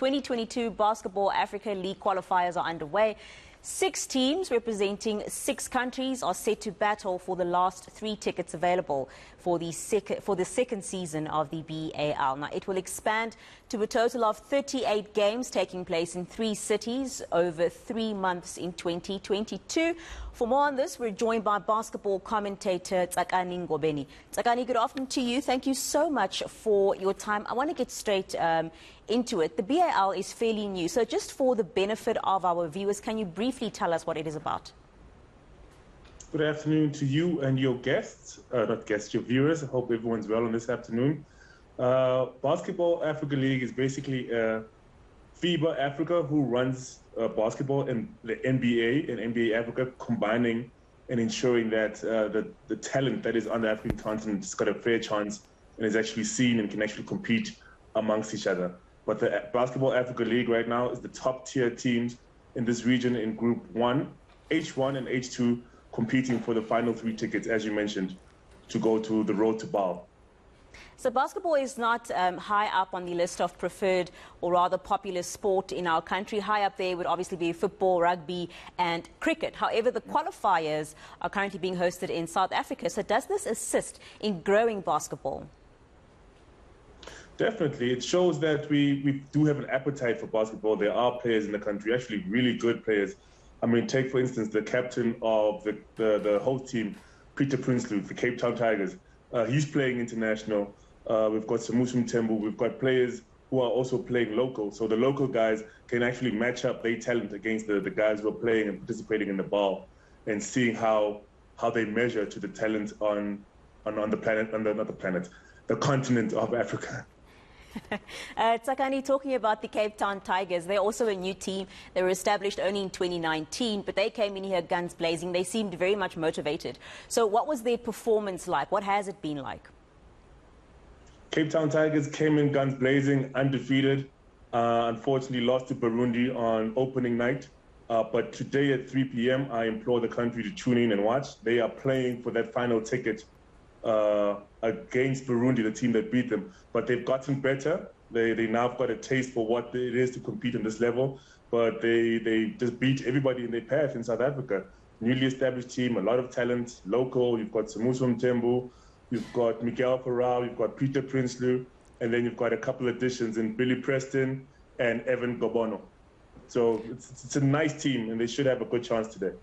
2022 Basketball Africa League Qualifiers are underway. 6 teams representing 6 countries are set to battle for the last 3 tickets available for the second season of the BAL. Now, it will expand to a total of 38 games taking place in 3 cities over 3 months in 2022. For more on this, we're joined by basketball commentator Tsakani Ngobeni. Tsakani, good afternoon to you. Thank you so much for your time. I want to get straight into it. The BAL is fairly new, so just for the benefit of our viewers, can you briefly tell us what it is about? Good afternoon to you and your guests, not guests, your viewers. I hope everyone's well on this afternoon. Basketball Africa League is basically FIBA Africa who runs basketball in the NBA and NBA Africa, combining and ensuring that the talent that is on the African continent has got a fair chance and is actually seen and can actually compete amongst each other. But the Basketball Africa League right now is the top tier teams in this region in Group 1, H1 and H2, competing for the final 3 tickets, as you mentioned, to go to the road to BAL. So basketball is not high up on the list of preferred or rather popular sport in our country. High up there would obviously be football, rugby and cricket. However, the qualifiers are currently being hosted in South Africa. So does this assist in growing basketball? Definitely. It shows that we do have an appetite for basketball. There are players in the country, actually really good players. I mean, take, for instance, the captain of the host team, Peter Prinsloo, the Cape Town Tigers. He's playing international. We've got Samusu Mtembu. We've got players who are also playing local. So the local guys can actually match up their talent against the guys who are playing and participating in the BAL and seeing how they measure to the talent on the planet, not the planet, the continent of Africa. Tsakani, talking about the Cape Town Tigers, they're also a new team. They were established only in 2019, but they came in here guns blazing. They seemed very much motivated. So what was their performance like? What has it been like? Cape Town Tigers came in guns blazing, undefeated. Unfortunately, lost to Burundi on opening night. But today at 3 p.m., I implore the country to tune in and watch. They are playing for that final ticket against Burundi, the team that beat them. But they've gotten better. They now have got a taste for what it is to compete on this level. But they just beat everybody in their path in South Africa. Newly established team, a lot of talent, local. You've got Samusu Mtembu, you've got Miguel Farao, you've got Peter Prinsloo, and then you've got a couple additions in Billy Preston and Evan Gobono. So it's a nice team, and they should have a good chance today.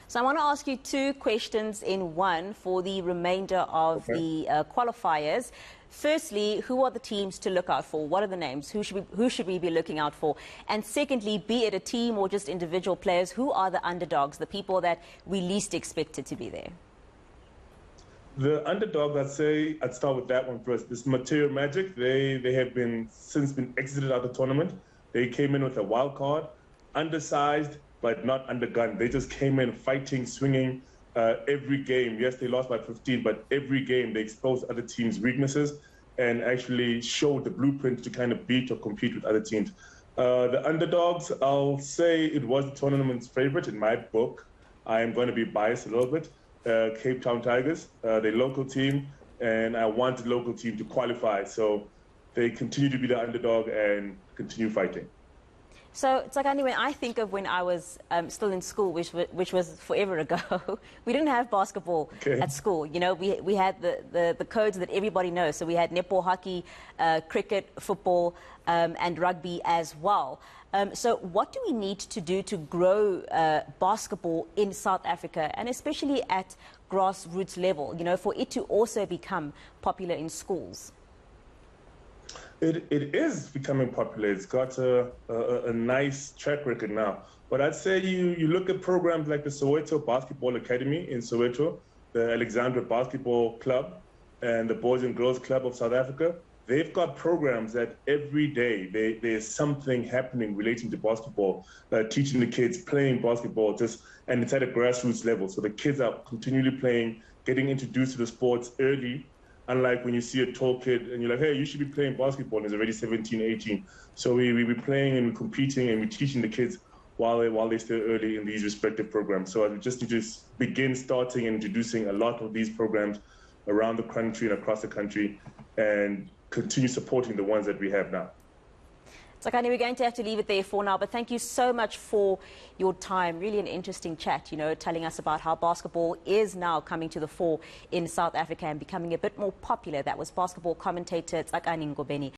So I want to ask you 2 questions in one for the remainder of the qualifiers. Firstly, who are the teams to look out for? What are the names? Who should we be looking out for? And secondly, be it a team or just individual players, who are the underdogs, the people that we least expected to be there? The underdog, I'd start with that one first. This Material Magic, they have since been exited out of the tournament. They came in with a wild card, undersized, but not undergunned. They just came in fighting, swinging every game. Yes, they lost by 15, but every game they exposed other teams' weaknesses and actually showed the blueprint to kind of beat or compete with other teams. The underdogs, I'll say it was the tournament's favorite in my book. I am going to be biased a little bit. Cape Town Tigers, the local team, and I want the local team to qualify. So they continue to be the underdog and continue fighting. So, Tsakani, when I think of when I was still in school, which was forever ago, we didn't have basketball at school. You know, we had the codes that everybody knows. So we had netball, hockey, cricket, football, and rugby as well. So what do we need to do to grow basketball in South Africa, and especially at grassroots level, you know, for it to also become popular in schools? It is becoming popular. It's got a nice track record now. But I'd say you look at programs like the Soweto Basketball Academy in Soweto, the Alexandra Basketball Club, and the Boys and Girls Club of South Africa. They've got programs that every day there's something happening relating to basketball, teaching the kids, playing basketball, and it's at a grassroots level. So the kids are continually playing, getting introduced to the sports early. Unlike when you see a tall kid and you're like, hey, you should be playing basketball, and he's already 17, 18. So we're playing and we're competing and we're teaching the kids while they're still early in these respective programs. So I just need to begin starting and introducing a lot of these programs around the country and across the country and continue supporting the ones that we have now. Tsakani, we're going to have to leave it there for now, but thank you so much for your time. Really an interesting chat, telling us about how basketball is now coming to the fore in South Africa and becoming a bit more popular. That was basketball commentator Tsakani Ngobeni.